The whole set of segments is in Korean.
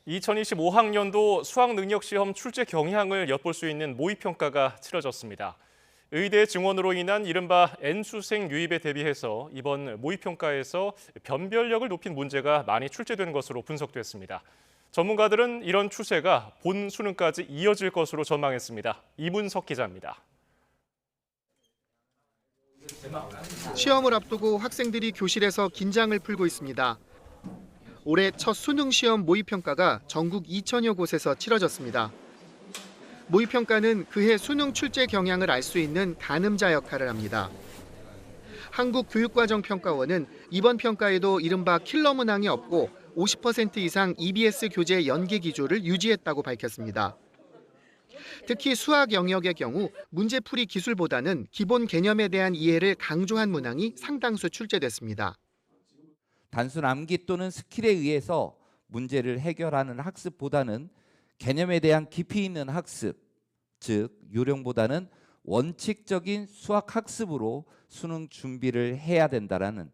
2025학년도 수학능력시험 출제 경향을 엿볼 수 있는 모의평가가 치러졌습니다. 의대 증원으로 인한 이른바 N수생 유입에 대비해서 이번 모의평가에서 변별력을 높인 문제가 많이 출제된 것으로 분석됐습니다. 전문가들은 이런 추세가 본 수능까지 이어질 것으로 전망했습니다. 이문석 기자입니다. 시험을 앞두고 학생들이 교실에서 긴장을 풀고 있습니다. 올해 첫 수능 시험 모의평가가 전국 2천여 곳에서 치러졌습니다. 모의평가는 그해 수능 출제 경향을 알 수 있는 가늠자 역할을 합니다. 한국교육과정평가원은 이번 평가에도 이른바 킬러 문항이 없고 50% 이상 EBS 교재 연계 기조를 유지했다고 밝혔습니다. 특히 수학 영역의 경우 문제풀이 기술보다는 기본 개념에 대한 이해를 강조한 문항이 상당수 출제됐습니다. 단순 암기 또는 스킬에 의해서 문제를 해결하는 학습보다는 개념에 대한 깊이 있는 학습, 즉 요령보다는 원칙적인 수학 학습으로 수능 준비를 해야 된다라는.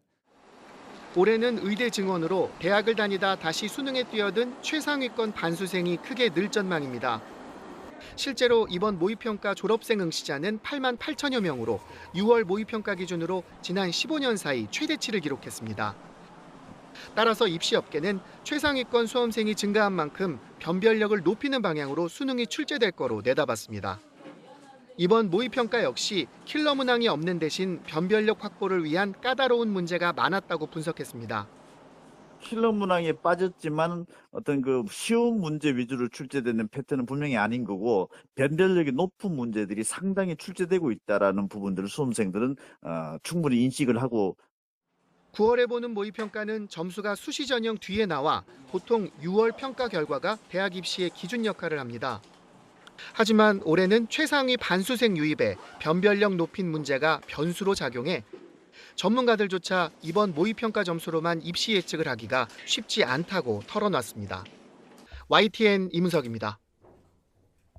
올해는 의대 증원으로 대학을 다니다 다시 수능에 뛰어든 최상위권 반수생이 크게 늘 전망입니다. 실제로 이번 모의평가 졸업생 응시자는 8만 8천여 명으로 6월 모의평가 기준으로 지난 15년 사이 최대치를 기록했습니다. 따라서 입시업계는 최상위권 수험생이 증가한 만큼 변별력을 높이는 방향으로 수능이 출제될 거로 내다봤습니다. 이번 모의평가 역시 킬러 문항이 없는 대신 변별력 확보를 위한 까다로운 문제가 많았다고 분석했습니다. 킬러 문항에 빠졌지만 어떤 그 쉬운 문제 위주로 출제되는 패턴은 분명히 아닌 거고 변별력이 높은 문제들이 상당히 출제되고 있다라는 부분들을 수험생들은 충분히 인식을 하고 9월에 보는 모의평가는 점수가 수시 전형 뒤에 나와 보통 6월 평가 결과가 대학 입시의 기준 역할을 합니다. 하지만 올해는 최상위 반수생 유입에 변별력 높인 문제가 변수로 작용해 전문가들조차 이번 모의평가 점수로만 입시 예측을 하기가 쉽지 않다고 털어놨습니다. YTN 이문석입니다.